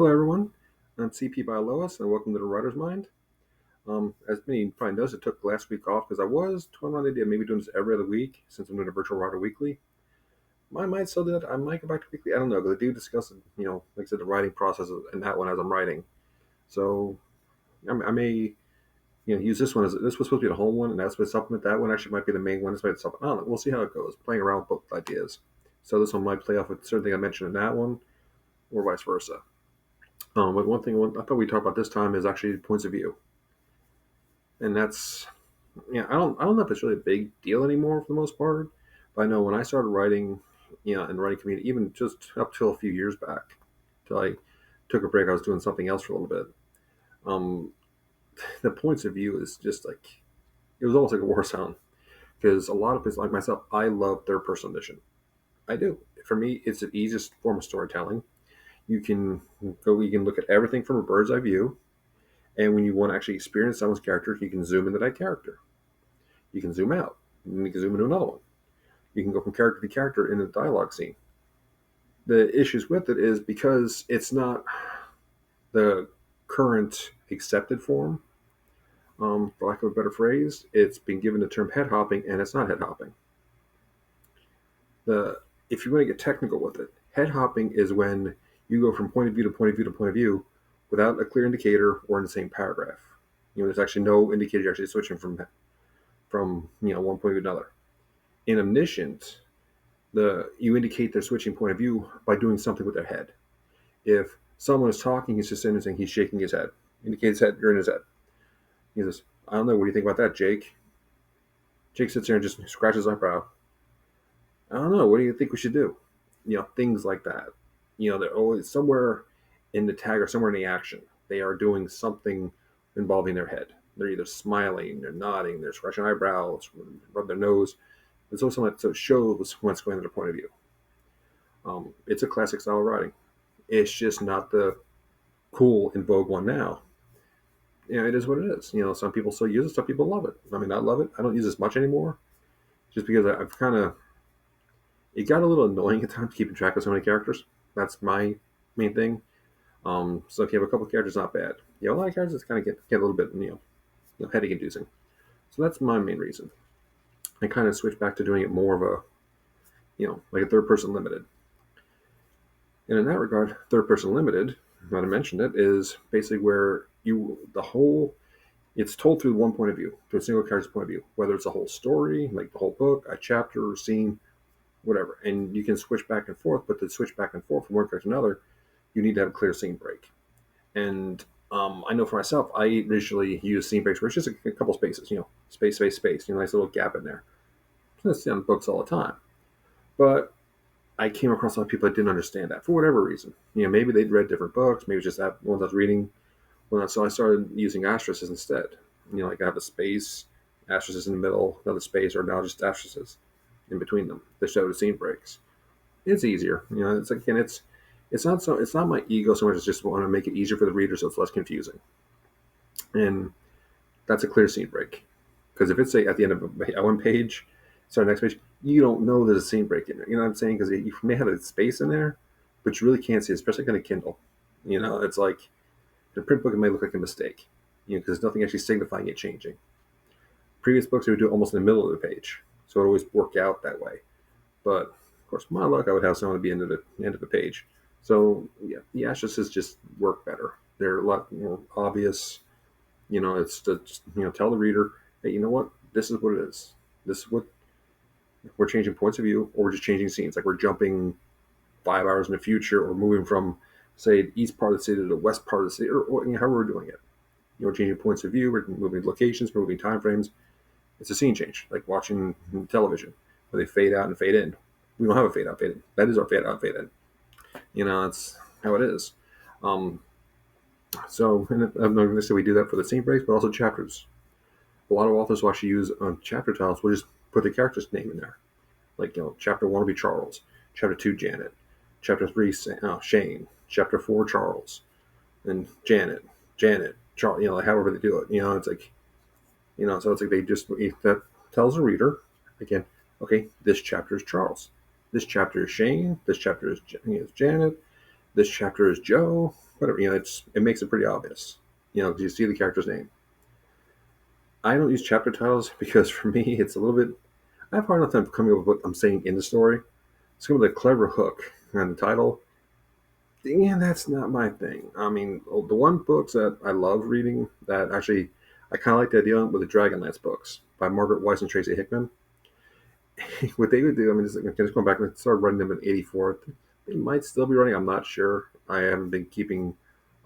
Hello, everyone. I'm CP Bialois, and welcome to the Writer's Mind. As many probably knows, I took last week off because I was toying around the idea of maybe doing this every other week since I'm doing a virtual writer weekly. I might still do that. I might go back to weekly. I don't know because I do discuss, like I said, the writing process and that one as I'm writing. So I may, use this one as this was supposed to be the home one, and that's what supplement that one actually might be the main one. This might be supplement. I don't know. We'll see how it goes. Playing around with both ideas. So this one might play off with certain thing I mentioned in that one, or vice versa. But one thing I thought we talked about this time is actually points of view, and that's I don't know if it's really a big deal anymore for the most part. But I know when I started writing, in the writing community, even just up till a few years back, till I took a break, I was doing something else for a little bit. Um, the points of view is just like it was almost like a war sound because a lot of people like myself, I love third person edition. I do. For me, it's the easiest form of storytelling. You can look at everything from a bird's eye view. And when you want to actually experience someone's character, you can zoom into that character. You can zoom out. And you can zoom into another one. You can go from character to character in a dialogue scene. The issues with it is because it's not the current accepted form, for lack of a better phrase, it's been given the term head hopping, and it's not head hopping. If you want to get technical with it, head hopping is when you go from point of view to point of view to point of view without a clear indicator or in the same paragraph. There's actually no indicator you're actually switching from one point of view to another. In omniscient, you indicate their switching point of view by doing something with their head. If someone is talking, he's just sitting and saying he's shaking his head. Indicates head, you're in his head. He says, I don't know, what do you think about that, Jake? Jake sits there and just scratches his eyebrow. I don't know, what do you think we should do? Things like that. They're always somewhere in the tag or somewhere in the action. They are doing something involving their head. They're either smiling, they're nodding, they're scratching eyebrows, rub their nose. There's also something that shows what's going on their point of view. It's a classic style of writing. It's just not the cool in vogue one now. It is what it is. Some people still use it, some people love it. I mean, I love it. I don't use it as much anymore, just because I've kind of it got a little annoying at times keeping track of so many characters. That's my main thing. So if you have a couple of characters, not bad. A lot of characters, it's kind of get a little bit headache inducing. So that's my main reason. I kind of switched back to doing it more of a like a third person limited. And in that regard, third person limited, not to mention it, is basically where it's told through one point of view, through a single character's point of view, whether it's a whole story, like the whole book, a chapter or scene, whatever. And you can switch back and forth, but to switch back and forth from one character to another, you need to have a clear scene break. And I know for myself, I usually use scene breaks where it's just a couple spaces, space, space, space, nice little gap in there. That's on books all the time. But I came across a lot of people that didn't understand that for whatever reason. Maybe they'd read different books, maybe just that ones I was reading. So I started using asterisks instead. Like I have a space, asterisks in the middle, another space, or now just asterisks in between them to show the scene breaks. It's easier. It's again, it's not my ego so much as just want to make it easier for the reader so it's less confusing. And that's a clear scene break. Because if it's at the end of a one page, start the next page, you don't know there's a scene break in there. You know what I'm saying? Because you may have a space in there, but you really can't see it, especially on a Kindle. It's like the print book, it may look like a mistake, because there's nothing actually signifying it changing. Previous books, they would do it almost in the middle of the page, so it always worked out that way. But of course, my luck, I would have someone to be into the end of the page. So yeah, the asterisks just work better. They're a lot more obvious. It's to just, tell the reader, hey, you know what? This is what it is. This is what we're changing points of view, or we're just changing scenes. Like we're jumping 5 hours in the future, or moving from, say, the east part of the city to the west part of the city, or however we're doing it. Changing points of view, we're moving locations, we're moving time frames. It's a scene change, like watching television, where they fade out and fade in. We don't have a fade out, fade in. That is our fade out, fade in. It's how it is. So, and I'm not going to say we do that for the scene breaks, but also chapters. A lot of authors will actually use chapter titles. We'll just put the character's name in there. Like, chapter 1 will be Charles, chapter 2, Janet, chapter 3, Shane, chapter 4, Charles, and Janet, Charles, like however they do it. It's like, so it's like that tells the reader, again, okay, this chapter is Charles. This chapter is Shane. This chapter is Janet. This chapter is Joe. whatever. It makes it pretty obvious. Because you see the character's name. I don't use chapter titles because for me it's a little bit. I have a hard enough time coming up with what I'm saying in the story. It's going to be a clever hook on the title. Yeah, that's not my thing. I mean, the one books that I love reading that actually I kind of like the idea with the Dragonlance books by Margaret Weiss and Tracy Hickman. What they would do, I mean, just going back and started writing them in '84. They might still be running. I'm not sure. I haven't been keeping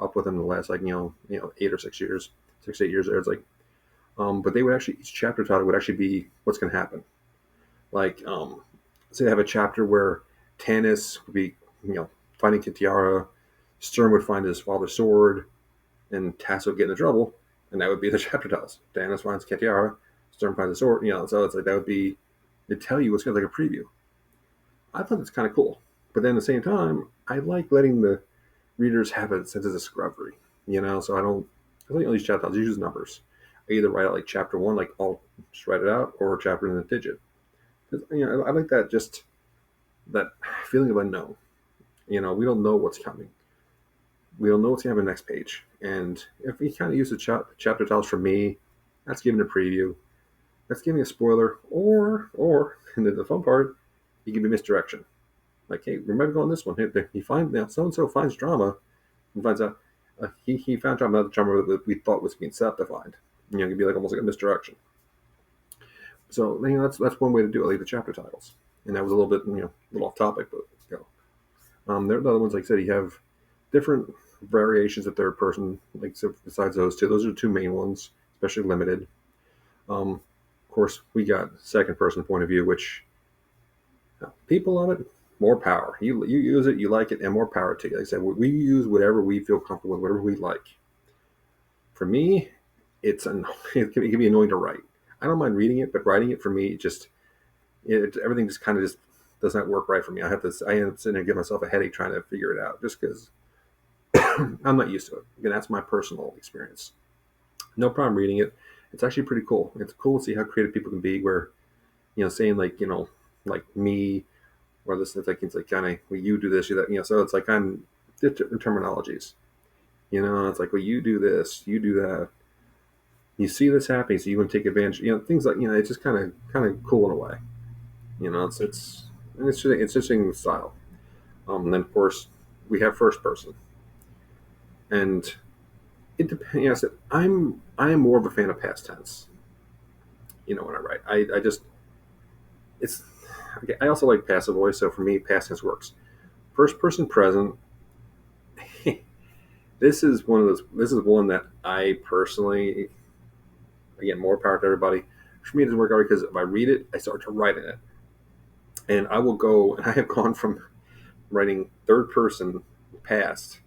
up with them the last 8 or 6 years, 6 8 years. It's like, but they would actually each chapter title would actually be what's going to happen. Like, say they have a chapter where Tanis would be, finding Kitiara, Stern would find his father's sword, and Tass would get into trouble, and that would be the chapter titles. Tanis finds Kitiara, Stern finds the sword, so it's like that would be to tell you what's going to like a preview. I thought that's kind of cool, but then at the same time, I like letting the readers have a sense of discovery, so I think all these chapter titles use numbers. I either write out like chapter one, like I'll just write it out, or chapter in a digit. I like that, just that feeling of unknown. We don't know what's coming. We don't know what's going to happen next page. And if we kind of use the chapter titles for me, that's giving a preview. That's giving a spoiler. Or, and the fun part, you give me misdirection. Like, hey, remember going this one? He finds now so and so finds drama, and finds out he found drama, not the drama that we thought was being set up to find. It could be like almost like a misdirection. So that's one way to do it, like the chapter titles. And that was a little bit a little off topic, but there are other ones, like I said, you have different variations of third person, like so besides those two. Those are the two main ones, especially limited. Of course, we got second person point of view, which people love it. More power. You use it, you like it, and more power to you. Like I said, we use whatever we feel comfortable with, whatever we like. For me, it can be annoying to write. I don't mind reading it, but writing it for me, everything just kind of just does not work right for me. I end up sitting there and give myself a headache trying to figure it out, just because I'm not used to it. Again, that's my personal experience. No problem reading it. It's actually pretty cool. It's cool to see how creative people can be. Where saying like me, or this it's like kind of well, you do this, you that. So it's like I'm different terminologies. It's like well, you do this, you do that. You see this happening, so you want to take advantage. Things like it's just kind of cool in a way. It's interesting style. And then of course we have first person, and it depends. I am more of a fan of past tense. When I write, I just it's. Okay, I also like passive voice, so for me, past tense works. First person present. This is one of those. This is one that I personally, again, more power to everybody. For me, it doesn't work out because if I read it, I start to write in it, and I will go. And I have gone from writing third person past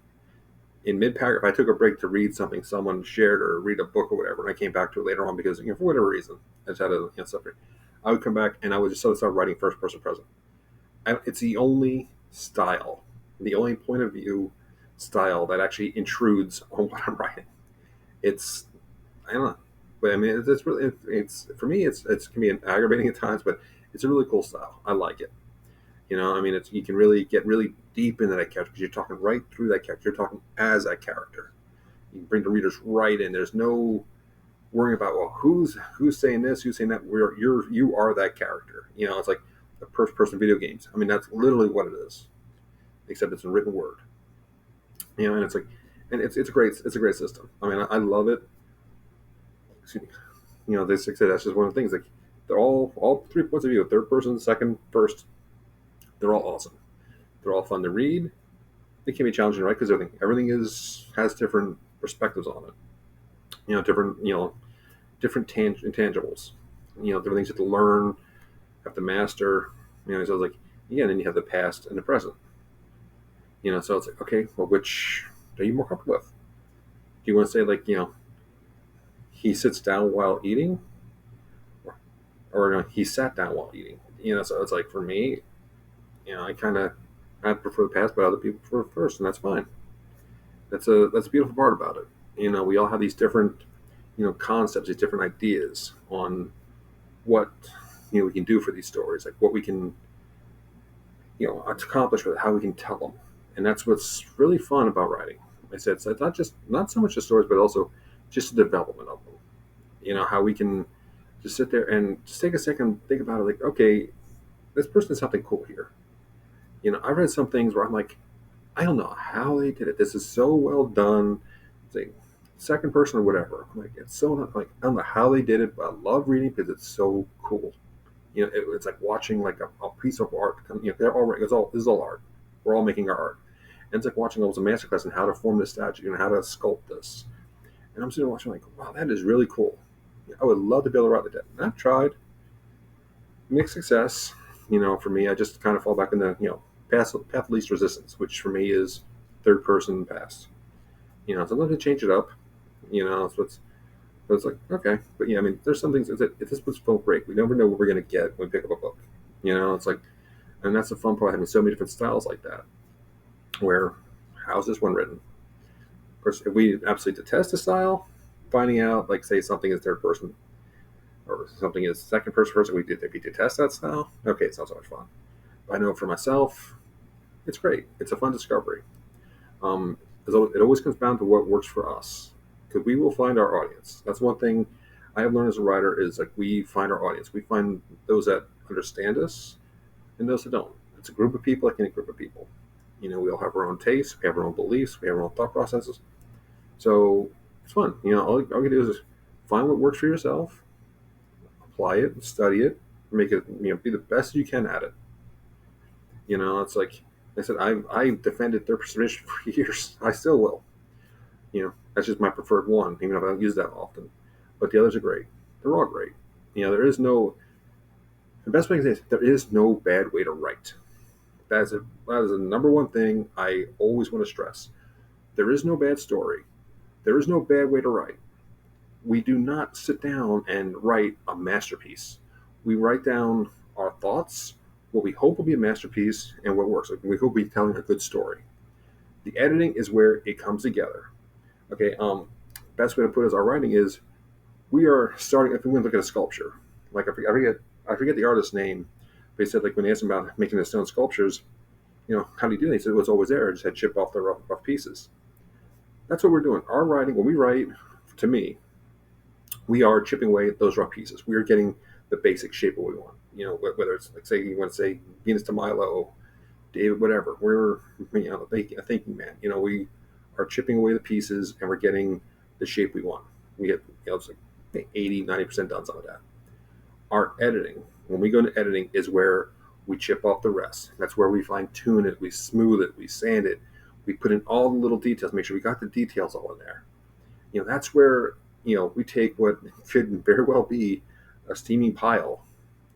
in mid paragraph. I took a break to read something someone shared or read a book or whatever, and I came back to it later on because for whatever reason I just had a something. I would come back and I would just start writing first person present. It's the only style, the only point of view style that actually intrudes on what I'm writing. It's I don't know, but I mean it's really it's for me it's can be aggravating at times, but it's a really cool style. I like it. I mean, you can really get really deep into that character because you're talking right through that character. You're talking as that character. You can bring the readers right in. There's no worrying about who's saying this, who's saying that. You are that character. It's like the first person video games. I mean, that's literally what it is, except it's in written word. And it's like, and it's a great system. I mean, I love it. Excuse me. That's just one of the things. Like they're all 3 points of view: third person, second, first. They're all awesome. They're all fun to read. They can be challenging, right? Because everything has different perspectives on it. Different intangibles. Different things you have to learn, have to master. So it's like then you have the past and the present. So it's like okay, well, which are you more comfortable with? Do you want to say like he sits down while eating, or no, he sat down while eating? So it's like for me, I prefer the past, but other people prefer first, and that's fine. That's a beautiful part about it. We all have these different, concepts, these different ideas on what we can do for these stories, like what we can, accomplish with it, how we can tell them, and that's what's really fun about writing. I said, so it's not so much the stories, but also just the development of them. How we can just sit there and just take a second, think about it. Like, okay, this person did something cool here. I read some things where I'm like, I don't know how they did it. This is so well done. It's like second person or whatever. I'm like, it's so not like I don't know how they did it, but I love reading because it's so cool. It's like watching like a piece of art. They're all right. This is all art. We're all making our art, and it's like watching almost a masterclass in how to form this statue and how to sculpt this. And I'm sitting there watching like, wow, that is really cool. I would love to be able to write like that. And I've tried, mixed success. For me, I just kind of fall back in the path of least resistance, which for me is third person pass. Sometimes I change it up. So it's like okay, but yeah, I mean, there's some things that if this books don't break, we never know what we're gonna get when we pick up a book. It's like, and that's the fun part of having so many different styles like that. Where how's this one written? Of course, if we absolutely detest a style, finding out like say something is third person or something is second person, if we detest that style, okay, it's not so much fun. But I know for myself, it's great. It's a fun discovery. Um, it always comes down to what works for us, because we will find our audience. That's one thing I have learned as a writer is like we find our audience. We find those that understand us and those that don't. It's a group of people like any group of people. We all have our own tastes, we have our own beliefs, we have our own thought processes. So it's fun. All you do is find what works for yourself, apply it, study it, make it, be the best you can at it. It's like I said, I defended their position for years. I still will. That's just my preferred one, even if I don't use that often. But the others are great. They're all great. There is no, the best way to say is there is no bad way to write. That is the number one thing I always want to stress. There is no bad story. There is no bad way to write. We do not sit down and write a masterpiece. We write down our thoughts, what we hope will be a masterpiece, and what works. Like we hope we'll be telling a good story. The editing is where it comes together. Okay, best way to put it is our writing is we are starting. If we want to look at a sculpture, like I forget the artist's name, but he said like when they asked him about making the stone sculptures, how do you do it? He said it was always there. I just had to chip off the rough pieces. That's what we're doing. Our writing, when we write, to me, we are chipping away at those rough pieces. We are getting the basic shape of what we want. Whether it's like say you want to say Venus to Milo, David, whatever. We're a thinking man. We are chipping away the pieces and we're getting the shape we want. We get it's like 80-90% done some of that. Our editing, when we go into editing, is where we chip off the rest. That's where we fine tune it, we smooth it, we sand it, we put in all the little details, make sure we got the details all in there. That's where we take what could very well be a steaming pile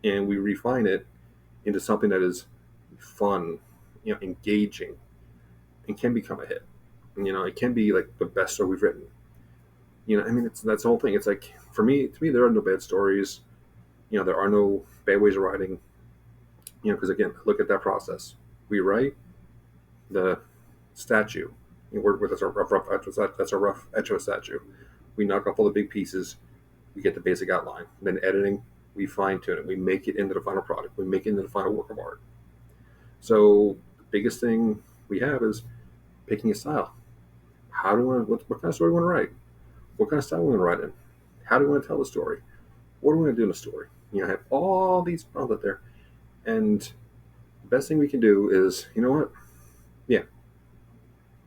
and we refine it into something that is fun, engaging, and can become a hit. It can be like the best story we've written. I mean, that's the whole thing. It's like for me, to me, there are no bad stories. There are no bad ways of writing. Because again, look at that process. We write the statue. That's a rough edge of a statue. We knock off all the big pieces. We get the basic outline. Then editing, we fine tune it. We make it into the final product. We make it into the final work of art. So the biggest thing we have is picking a style. How do we what kind of story we want to write? What kind of style we want to write in? How do we want to tell the story? What do we want to do in the story? I have all these problems out there, and the best thing we can do is, what? Yeah,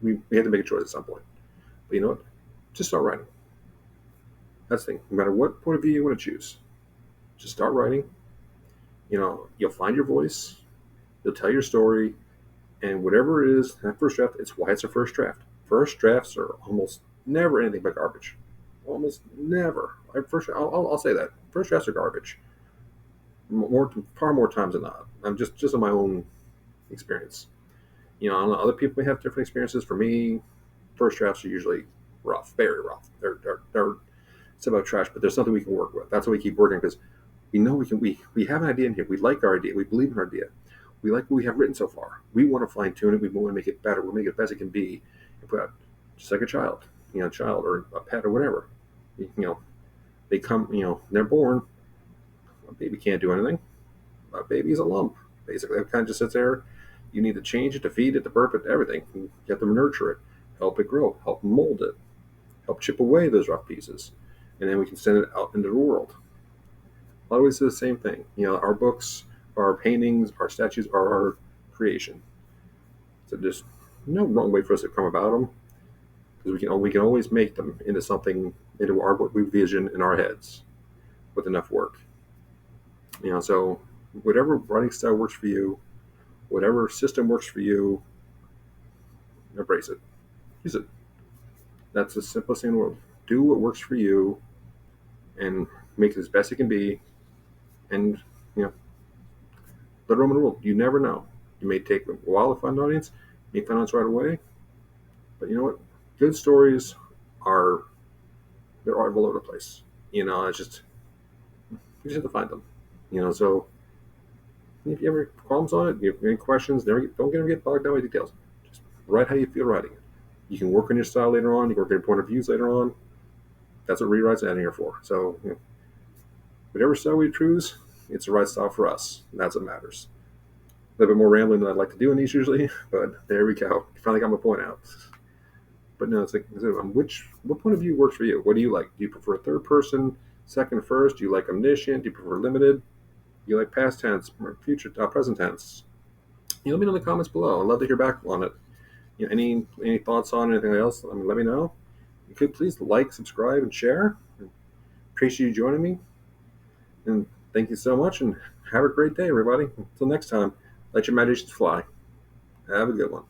we have to make a choice at some point. But you know what? Just start writing. That's the thing. No matter what point of view you want to choose, just start writing. You'll find your voice. You'll tell your story, and whatever it is, that first draft, it's why it's a first draft. First drafts are almost never anything but garbage. Almost never. I'll say that. First drafts are garbage. Far more times than not. I'm just in my own experience. I don't know, other people may have different experiences. For me, first drafts are usually rough, very rough. They're it's about trash, but there's something we can work with. That's why we keep working because we know we have an idea in here. We like our idea. We believe in our idea. We like what we have written so far. We want to fine tune it. We want to make it better. We'll make it best it can be. And put out just like a child, child or a pet or whatever. They come, they're born. A baby can't do anything. A baby's a lump. Basically, it kind of just sits there. You need to change it, to feed it, to burp it, everything. You have to nurture it. help it grow, help mold it, help chip away those rough pieces, and then we can send it out into the world. Always the same thing. Our books, our paintings, our statues are our creation. So there's no wrong way for us to come about them, because we can always make them into something, into our what we vision in our heads with enough work. So whatever writing style works for you, whatever system works for you, embrace it, use it. That's the simplest thing in the world. Do what works for you and make it as best it can be. And you know, the Roman rule: you never know. You may take a while to find an audience, you may find an audience right away, but you know what? Good stories are they're all over the place. It's just you just have to find them. So if you have any problems on it, you have any questions, don't get bogged down with details. Just write how you feel writing it. You can work on your style later on. You can work on your point of views later on. That's what rewrites and editing are for. So whatever style we choose, it's the right style for us. And that's what matters. A little bit more rambling than I'd like to do in these usually, but there we go. Finally got my point out. But no, it's like, what point of view works for you? What do you like? Do you prefer third person, second, first? Do you like omniscient? Do you prefer limited? Do you like past tense, future, present tense? Let me know in the comments below. I'd love to hear back on it. Any thoughts on anything else? Let me know. You could please like, subscribe, and share. Appreciate you joining me. And thank you so much, and have a great day, everybody. Until next time, let your imaginations fly. Have a good one.